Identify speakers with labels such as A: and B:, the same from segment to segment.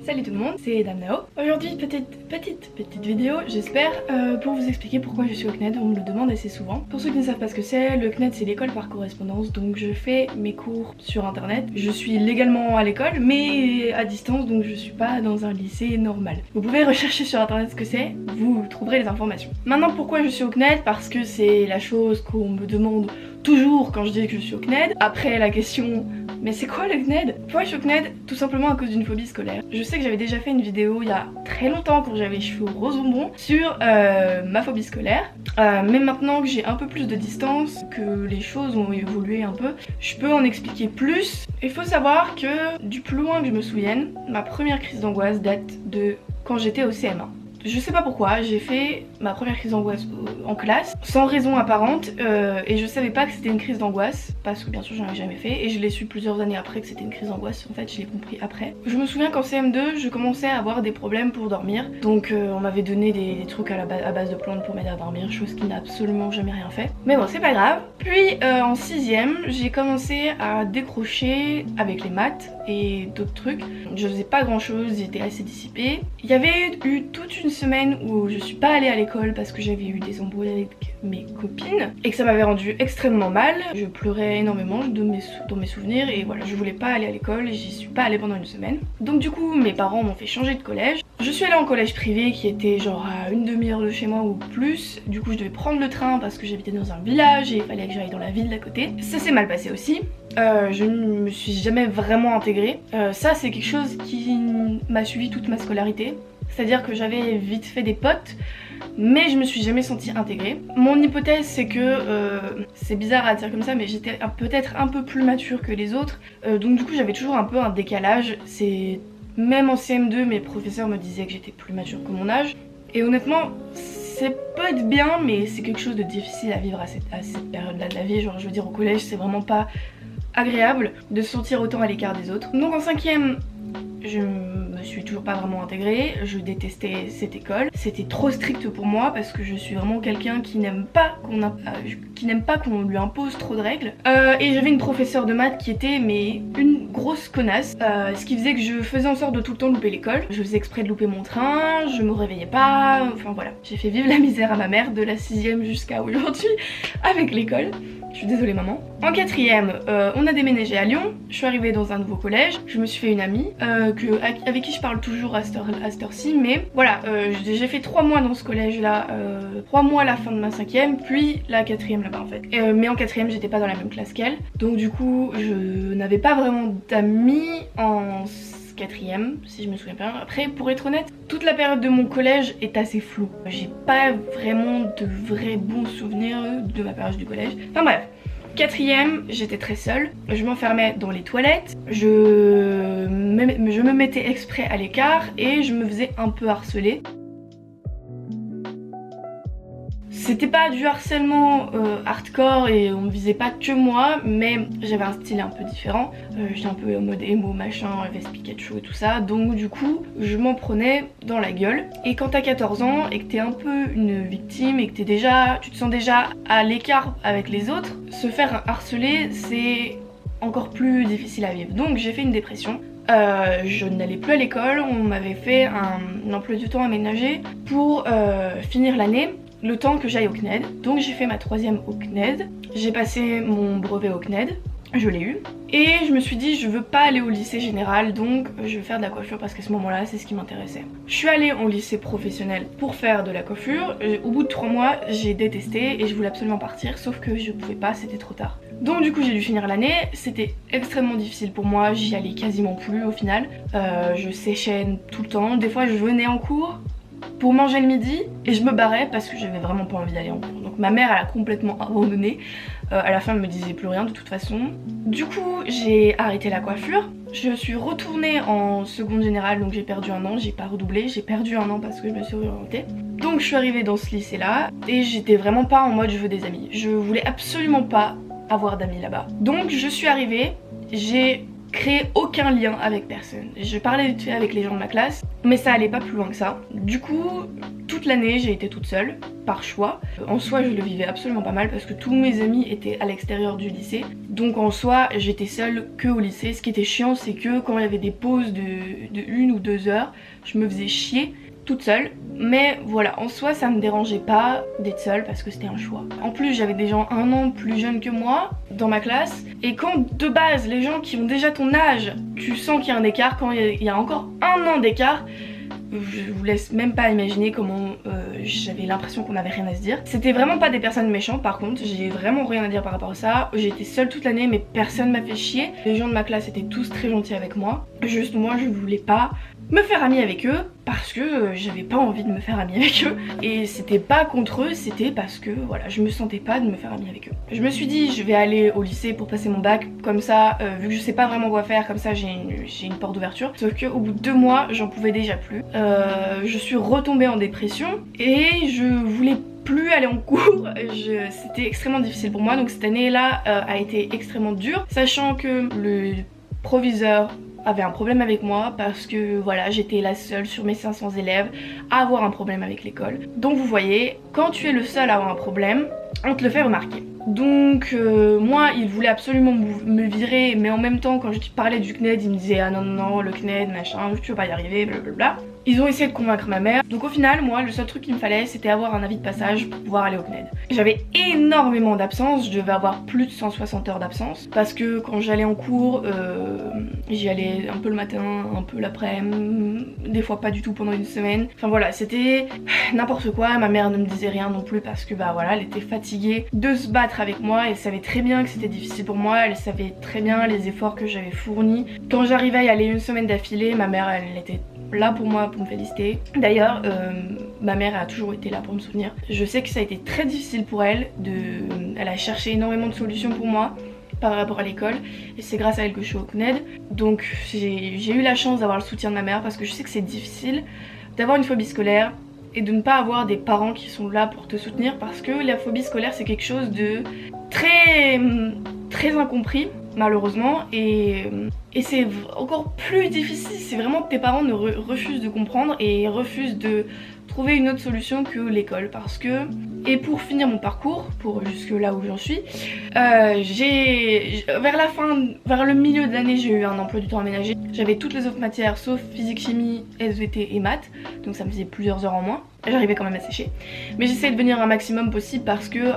A: Salut tout le monde, c'est Dame Nao. Aujourd'hui, petite vidéo, j'espère, pour vous expliquer pourquoi je suis au CNED. On me le demande assez souvent. Pour ceux qui ne savent pas ce que c'est, le CNED c'est l'école par correspondance, donc je fais mes cours sur internet. Je suis légalement à l'école, mais à distance, donc je suis pas dans un lycée normal. Vous pouvez rechercher sur internet ce que c'est, vous trouverez les informations. Maintenant, pourquoi je suis au CNED? Parce que c'est la chose qu'on me demande toujours quand je dis que je suis au CNED. Après la question, mais c'est quoi le CNED? Pourquoi je suis au CNED? Tout simplement à cause d'une phobie scolaire. Je sais que j'avais déjà fait une vidéo il y a très longtemps quand j'avais les cheveux rose bonbon sur ma phobie scolaire. Mais maintenant que j'ai un peu plus de distance, que les choses ont évolué un peu, je peux en expliquer plus. Il faut savoir que du plus loin que je me souvienne, ma première crise d'angoisse date de quand j'étais au CM1. Je sais pas pourquoi, j'ai fait ma première crise d'angoisse en classe, sans raison apparente, et je savais pas que c'était une crise d'angoisse, parce que bien sûr j'en avais jamais fait, et je l'ai su plusieurs années après que c'était une crise d'angoisse, en fait je l'ai compris après. Je me souviens qu'en CM2, je commençais à avoir des problèmes pour dormir, donc on m'avait donné des trucs à base de plantes pour m'aider à dormir, chose qui n'a absolument jamais rien fait. Mais bon, c'est pas grave. Puis en 6ème, j'ai commencé à décrocher avec les maths et d'autres trucs. Je faisais pas grand chose, j'étais assez dissipée. Il y avait eu toute une semaine où je suis pas allée à l'école parce que j'avais eu des embrouilles avec mes copines et que ça m'avait rendu extrêmement mal. Je pleurais énormément dans mes souvenirs et voilà, je voulais pas aller à l'école et j'y suis pas allée pendant une semaine. Donc du coup mes parents m'ont fait changer de collège. Je suis allée en collège privé qui était genre à une demi-heure de chez moi ou plus. Du coup je devais prendre le train parce que j'habitais dans un village et il fallait que j'aille dans la ville d'à côté. Ça s'est mal passé aussi. Je ne me suis jamais vraiment intégrée. Ça c'est quelque chose qui m'a suivi toute ma scolarité. C'est-à-dire que j'avais vite fait des potes, mais je me suis jamais sentie intégrée. Mon hypothèse c'est que, c'est bizarre à dire comme ça, mais j'étais peut-être un peu plus mature que les autres. Donc du coup j'avais toujours un peu un décalage. Même en CM2 mes professeurs me disaient que j'étais plus mature que mon âge. Et honnêtement c'est peut être bien, mais c'est quelque chose de difficile à vivre à cette période-là de la vie. Genre je veux dire au collège c'est vraiment pas agréable de se sentir autant à l'écart des autres. Donc en 5ème je me suis toujours pas vraiment intégrée, je détestais cette école. C'était trop strict pour moi parce que je suis vraiment quelqu'un qui n'aime pas qu'on lui impose trop de règles. Et j'avais une professeure de maths qui était mais une grosse connasse, ce qui faisait que je faisais en sorte de tout le temps louper l'école. Je faisais exprès de louper mon train, je me réveillais pas, enfin voilà. J'ai fait vivre la misère à ma mère de la 6ème jusqu'à aujourd'hui avec l'école. Je suis désolée maman. En 4ème, on a déménagé à Lyon. Je suis arrivée dans un nouveau collège. Je me suis fait une amie avec qui je parle toujours à cette heure-ci. Mais voilà, j'ai fait 3 mois dans ce collège-là. 3 mois à la fin de ma 5ème, puis la 4ème là-bas en fait. Mais en 4ème, j'étais pas dans la même classe qu'elle. Donc du coup, je n'avais pas vraiment d'amis en 4ème, si je me souviens bien. Après, pour être honnête, toute la période de mon collège est assez floue. J'ai pas vraiment de vrais bons souvenirs de ma période du collège. Enfin bref. 4ème, j'étais très seule. Je m'enfermais dans les toilettes. Je me mettais exprès à l'écart et je me faisais un peu harceler. C'était pas du harcèlement hardcore et on ne visait pas que moi, mais j'avais un style un peu différent. J'étais un peu en mode emo machin, veste Pikachu et tout ça, donc du coup je m'en prenais dans la gueule. Et quand t'as 14 ans et que t'es un peu une victime et que tu te sens déjà à l'écart avec les autres, se faire harceler c'est encore plus difficile à vivre. Donc j'ai fait une dépression. Je n'allais plus à l'école, on m'avait fait un emploi du temps aménagé pour finir l'année, le temps que j'aille au CNED. Donc j'ai fait ma 3ème au CNED, j'ai passé mon brevet au CNED, je l'ai eu. Et je me suis dit je veux pas aller au lycée général, donc je vais faire de la coiffure parce qu'à ce moment-là c'est ce qui m'intéressait. Je suis allée au lycée professionnel pour faire de la coiffure. Au bout de 3 mois j'ai détesté et je voulais absolument partir, sauf que je pouvais pas, c'était trop tard. Donc du coup j'ai dû finir l'année, c'était extrêmement difficile pour moi, j'y allais quasiment plus au final. Je séchais tout le temps, des fois je venais en cours pour manger le midi et je me barrais parce que j'avais vraiment pas envie d'aller en cours. Donc ma mère elle a complètement abandonné, à la fin elle me disait plus rien de toute façon. Du coup j'ai arrêté la coiffure, je suis retournée en seconde générale, donc j'ai perdu un an, j'ai pas redoublé, j'ai perdu un an parce que je me suis réorientée. Donc je suis arrivée dans ce lycée là et j'étais vraiment pas en mode je veux des amis, je voulais absolument pas avoir d'amis là-bas. Donc je suis arrivée, j'ai créé aucun lien avec personne. Je parlais vite fait avec les gens de ma classe, mais ça allait pas plus loin que ça. Du coup, tout toute l'année j'ai été toute seule, par choix. En soi je le vivais absolument pas mal parce que tous mes amis étaient à l'extérieur du lycée. Donc en soi j'étais seule que au lycée. Ce qui était chiant c'est que quand il y avait des pauses de 1 ou 2 heures, je me faisais chier toute seule. Mais voilà, en soi ça me dérangeait pas d'être seule parce que c'était un choix. En plus j'avais des gens 1 an plus jeunes que moi dans ma classe. Et quand de base les gens qui ont déjà ton âge, tu sens qu'il y a un écart, quand il y a encore 1 an d'écart, je vous laisse même pas imaginer comment j'avais l'impression qu'on avait rien à se dire. C'était vraiment pas des personnes méchantes par contre, j'ai vraiment rien à dire par rapport à ça. J'ai été seule toute l'année mais personne m'a fait chier. Les gens de ma classe étaient tous très gentils avec moi. Juste moi je voulais pas me faire amie avec eux parce que j'avais pas envie de me faire amie avec eux. Et c'était pas contre eux, c'était parce que voilà, je me sentais pas de me faire amie avec eux. Je me suis dit je vais aller au lycée pour passer mon bac, comme ça vu que je sais pas vraiment quoi faire, comme ça j'ai une porte d'ouverture. Sauf que au bout de 2 mois j'en pouvais déjà plus. Je suis retombée en dépression et je voulais plus aller en cours. C'était extrêmement difficile pour moi, donc cette année là a été extrêmement dure, sachant que le proviseur avait un problème avec moi parce que voilà, j'étais la seule sur mes 500 élèves à avoir un problème avec l'école. Donc vous voyez, quand tu es le seul à avoir un problème, on te le fait remarquer. Donc moi il voulait absolument me virer, mais en même temps quand je parlais du CNED il me disait ah non non non le CNED machin, tu vas pas y arriver blablabla. Ils ont essayé de convaincre ma mère. Donc au final moi le seul truc qu'il me fallait c'était avoir un avis de passage pour pouvoir aller au CNED. J'avais énormément d'absence, je devais avoir plus de 160 heures d'absence parce que quand j'allais en cours j'y allais un peu le matin, un peu l'après-midi, des fois pas du tout pendant une semaine. Enfin voilà, c'était n'importe quoi. Ma mère ne me disait rien non plus parce que bah voilà, elle était fatiguée de se battre avec moi. Elle savait très bien que c'était difficile pour moi, elle savait très bien les efforts que j'avais fournis. Quand j'arrivais à y aller une semaine d'affilée, ma mère elle était là pour moi pour me féliciter. D'ailleurs ma mère a toujours été là pour me soutenir. Je sais que ça a été très difficile pour elle, elle a cherché énormément de solutions pour moi par rapport à l'école et c'est grâce à elle que je suis au CNED. Donc j'ai eu la chance d'avoir le soutien de ma mère parce que je sais que c'est difficile d'avoir une phobie scolaire et de ne pas avoir des parents qui sont là pour te soutenir parce que la phobie scolaire c'est quelque chose de très incompris malheureusement et c'est encore plus difficile, c'est vraiment que tes parents refusent de comprendre et refusent de trouver une autre solution que l'école parce que, et pour finir mon parcours, pour jusque là où j'en suis, vers le milieu de l'année j'ai eu un emploi du temps aménagé. J'avais toutes les autres matières sauf physique, chimie, SVT et maths, donc ça me faisait plusieurs heures en moins. J'arrivais quand même à sécher, mais j'essayais de venir un maximum possible parce que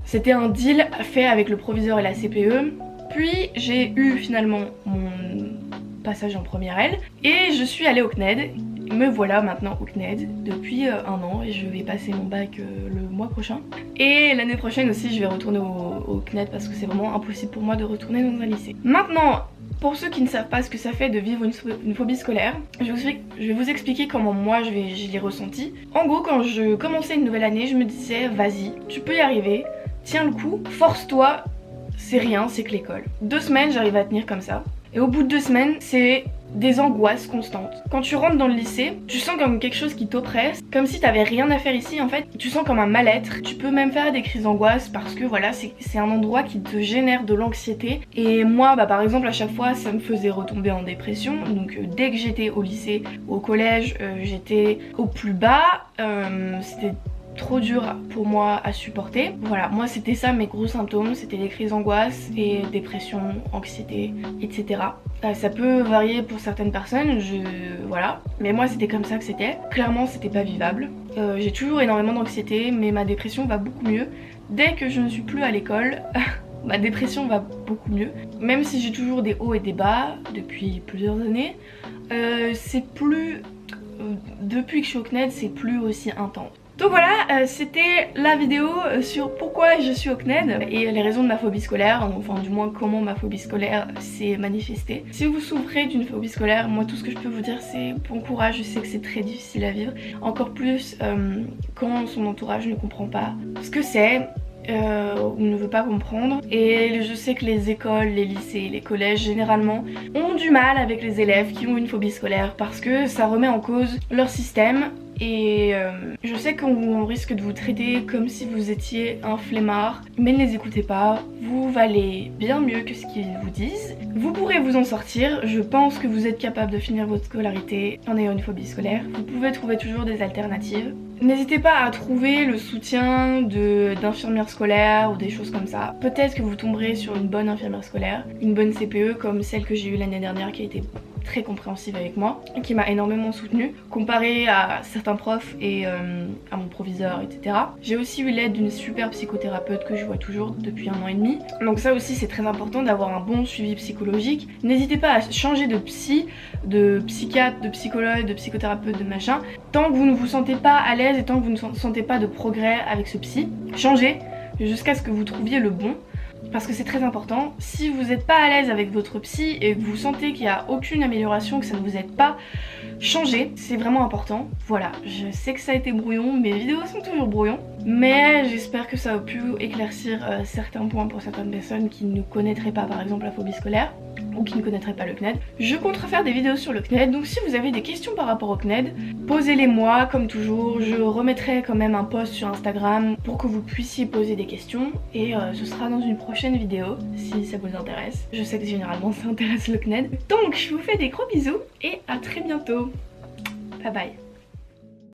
A: c'était un deal fait avec le proviseur et la CPE. Puis j'ai eu finalement mon passage en première L et je suis allée au CNED. Me voilà maintenant au CNED depuis 1 an et je vais passer mon bac le mois prochain. Et l'année prochaine aussi je vais retourner au CNED parce que c'est vraiment impossible pour moi de retourner dans un lycée. Maintenant, pour ceux qui ne savent pas ce que ça fait de vivre une phobie scolaire, je vais vous expliquer comment moi je l'ai ressenti. En gros, quand je commençais une nouvelle année, je me disais vas-y, tu peux y arriver, tiens le coup, force-toi, c'est rien, c'est que l'école. 2 semaines, j'arrive à tenir comme ça. Et au bout de 2 semaines, c'est des angoisses constantes. Quand tu rentres dans le lycée, tu sens comme quelque chose qui t'oppresse, comme si t'avais rien à faire ici en fait. Tu sens comme un mal-être, tu peux même faire des crises d'angoisse parce que voilà, c'est un endroit qui te génère de l'anxiété. Et moi, bah par exemple, à chaque fois, ça me faisait retomber en dépression. Donc dès que j'étais au lycée, au collège, j'étais au plus bas. C'était trop dur pour moi à supporter. Voilà, moi c'était ça mes gros symptômes, c'était des crises d'angoisse et dépression, anxiété, etc. Ça peut varier pour certaines personnes, voilà, mais moi c'était comme ça que c'était. Clairement c'était pas vivable. J'ai toujours énormément d'anxiété, mais ma dépression va beaucoup mieux. Dès que je ne suis plus à l'école, ma dépression va beaucoup mieux. Même si j'ai toujours des hauts et des bas depuis plusieurs années, c'est plus... depuis que je suis au CNED, c'est plus aussi intense. Donc voilà, c'était la vidéo sur pourquoi je suis au CNED et les raisons de ma phobie scolaire, enfin du moins comment ma phobie scolaire s'est manifestée. Si vous souffrez d'une phobie scolaire, moi tout ce que je peux vous dire c'est bon courage, je sais que c'est très difficile à vivre. Encore plus quand son entourage ne comprend pas ce que c'est. Ou ne veut pas comprendre, et je sais que les écoles, les lycées, les collèges généralement ont du mal avec les élèves qui ont une phobie scolaire parce que ça remet en cause leur système. Et je sais qu'on risque de vous traiter comme si vous étiez un flemmard, mais ne les écoutez pas, vous valez bien mieux que ce qu'ils vous disent. Vous pourrez vous en sortir, je pense que vous êtes capable de finir votre scolarité en ayant une phobie scolaire. Vous pouvez trouver toujours des alternatives. N'hésitez pas à trouver le soutien d'infirmières scolaires ou des choses comme ça. Peut-être que vous tomberez sur une bonne infirmière scolaire, une bonne CPE comme celle que j'ai eue l'année dernière qui a été très compréhensive avec moi et qui m'a énormément soutenue comparé à certains profs et à mon proviseur, etc. J'ai aussi eu l'aide d'une super psychothérapeute que je vois toujours depuis 1 an et demi. Donc ça aussi c'est très important d'avoir un bon suivi psychologique. N'hésitez pas à changer de psy, de psychiatre, de psychologue, de psychothérapeute, de machin. Tant que vous ne vous sentez pas à l'aise et tant que vous ne sentez pas de progrès avec ce psy, changez jusqu'à ce que vous trouviez le bon. Parce que c'est très important. Si vous n'êtes pas à l'aise avec votre psy et que vous sentez qu'il n'y a aucune amélioration, que ça ne vous aide pas, changez, c'est vraiment important. Voilà, je sais que ça a été brouillon, mes vidéos sont toujours brouillons, mais j'espère que ça a pu éclaircir certains points pour certaines personnes qui ne connaîtraient pas par exemple la phobie scolaire ou qui ne connaîtraient pas le CNED. Je compte refaire des vidéos sur le CNED, donc si vous avez des questions par rapport au CNED, posez-les moi comme toujours. Je remettrai quand même un post sur Instagram pour que vous puissiez poser des questions et ce sera dans une prochaine vidéo si ça vous intéresse. Je sais que généralement ça intéresse le CNED. Donc je vous fais des gros bisous et à très bientôt. Bye bye.